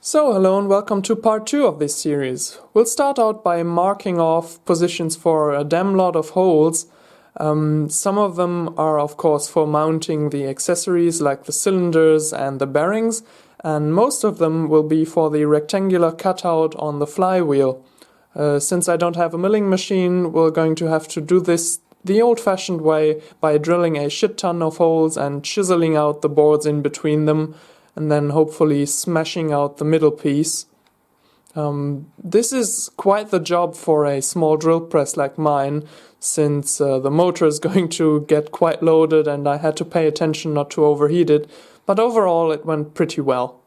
So hello and welcome to part 2 of this series. We'll start out by marking off positions for a damn lot of holes. Some of them are of course for mounting the accessories like the cylinders and the bearings, and most of them will be for the rectangular cutout on the flywheel. Since I don't have a milling machine, we're going to have to do this the old-fashioned way by drilling a shit ton of holes and chiseling out the boards in between them, and then hopefully smashing out the middle piece. This is quite the job for a small drill press like mine, since the motor is going to get quite loaded and I had to pay attention not to overheat it, but overall it went pretty well.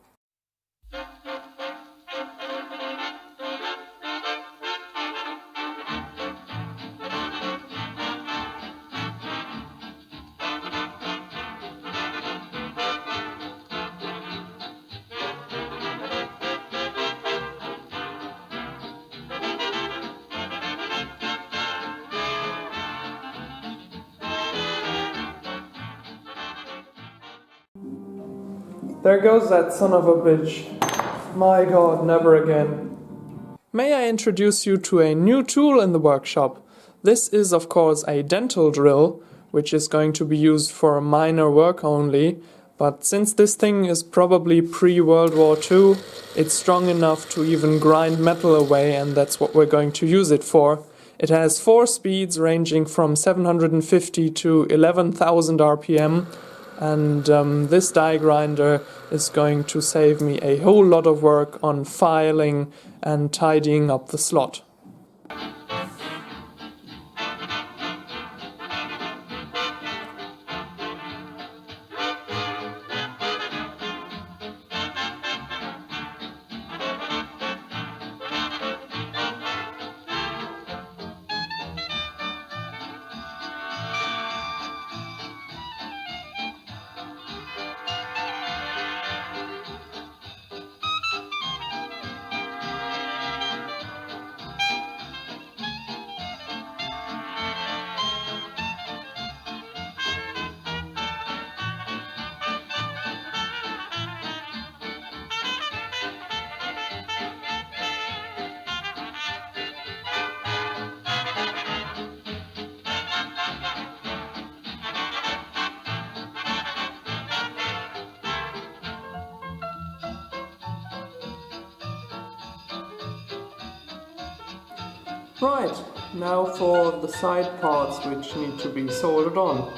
There goes that son of a bitch. My god, never again. May I introduce you to a new tool in the workshop. This is of course a dental drill, which is going to be used for minor work only, but since this thing is probably pre-World War II, it's strong enough to even grind metal away, and that's what we're going to use it for. It has 4 speeds ranging from 750 to 11,000 RPM, and this die grinder is going to save me a whole lot of work on filing and tidying up the slot. Right, now for the side parts which need to be soldered on.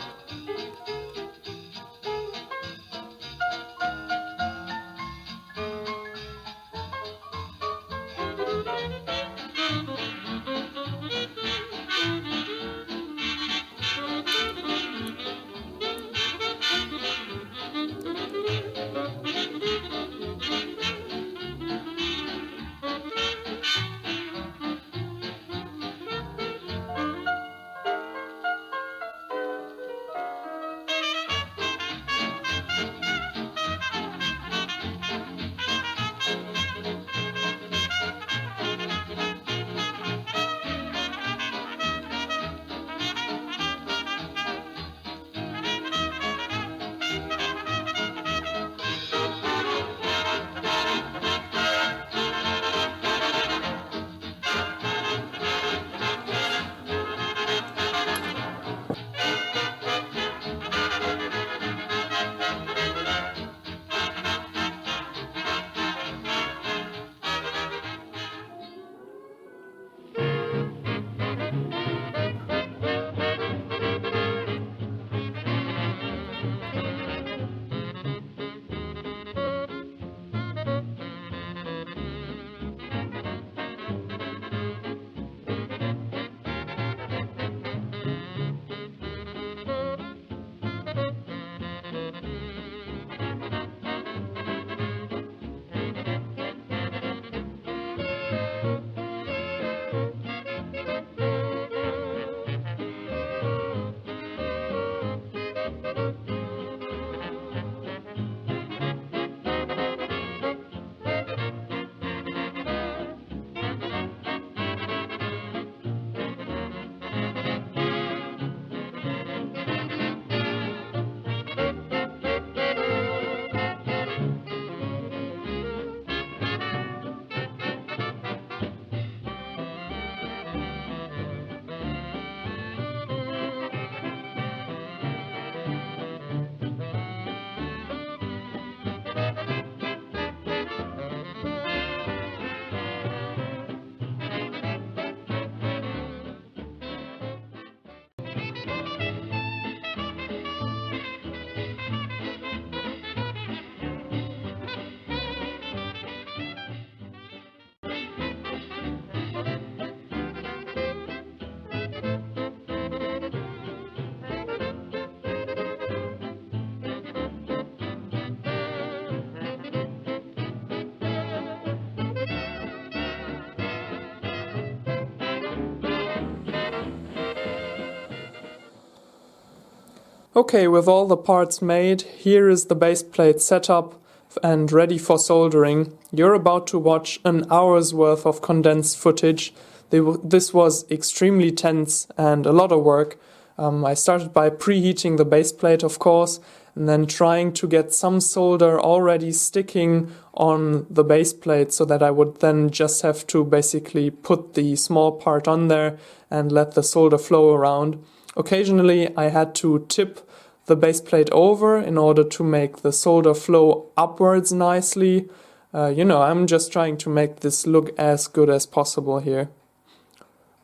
Okay, with all the parts made, here is the base plate set up and ready for soldering. You're about to watch an hour's worth of condensed footage. This was extremely tense and a lot of work. I started by preheating the base plate, of course, and then trying to get some solder already sticking on the base plate so that I would then just have to basically put the small part on there and let the solder flow around. Occasionally I had to tip the base plate over in order to make the solder flow upwards nicely. I'm just trying to make this look as good as possible here.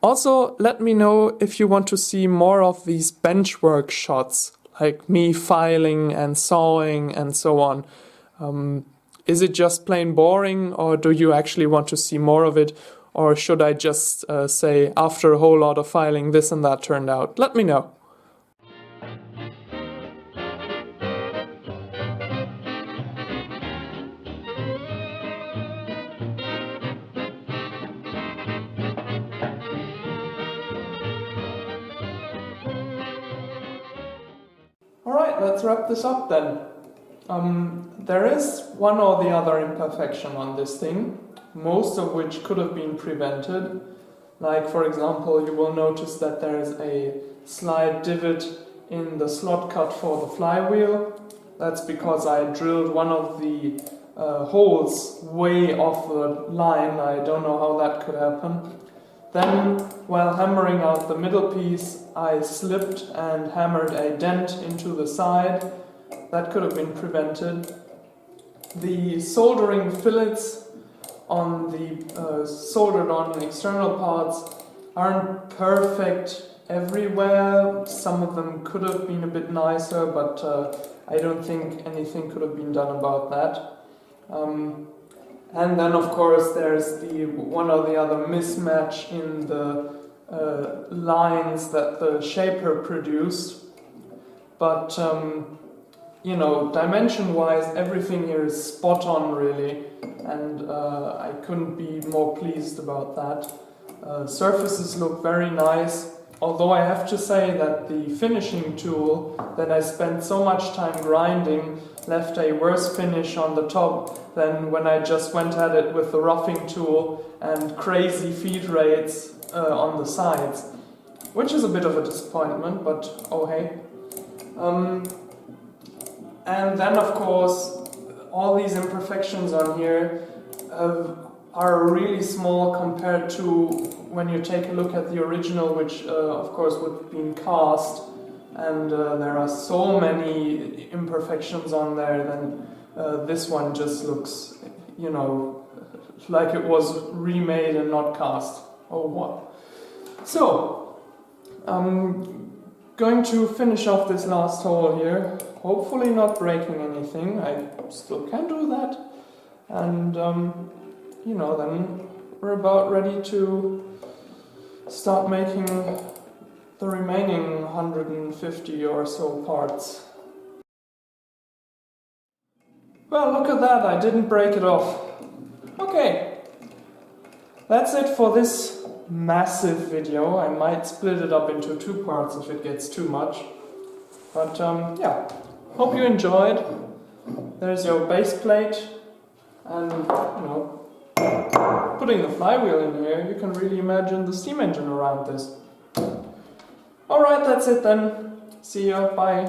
Also, let me know if you want to see more of these benchwork shots, like me filing and sawing and so on. Is it just plain boring, or do you actually want to see more of it? Or should I just say, after a whole lot of filing, this and that turned out? Let me know. Alright, let's wrap this up then. There is one or the other imperfection on this thing, most of which could have been prevented. Like, for example, you will notice that there is a slight divot in the slot cut for the flywheel. That's because I drilled one of the holes way off the line. I don't know how that could happen. Then, while hammering out the middle piece, I slipped and hammered a dent into the side. That could have been prevented. The soldering fillets on the soldered on external parts aren't perfect everywhere. Some of them could have been a bit nicer, but I don't think anything could have been done about that. And then, of course, there's the one or the other mismatch in the lines that the shaper produced. But, dimension-wise, everything here is spot on, really. And I couldn't be more pleased about that. Surfaces look very nice. Although I have to say that the finishing tool that I spent so much time grinding left a worse finish on the top than when I just went at it with the roughing tool and crazy feed rates on the sides. Which is a bit of a disappointment, but oh hey. And then, of course, all these imperfections on here are really small compared to when you take a look at the original, which of course would have been cast, and there are so many imperfections on there, then this one just looks, like it was remade and not cast. Oh what? So, I'm going to finish off this last hole here, hopefully not breaking anything. I still can do that, and then we're about ready to start making the remaining 150 or so parts. Well, look at that, I didn't break it off. Okay, that's it for this massive video. I might split it up into 2 parts if it gets too much. But yeah, hope you enjoyed. There's your base plate, and putting the flywheel in here, you can really imagine the steam engine around this. Alright, that's it then. See ya, bye.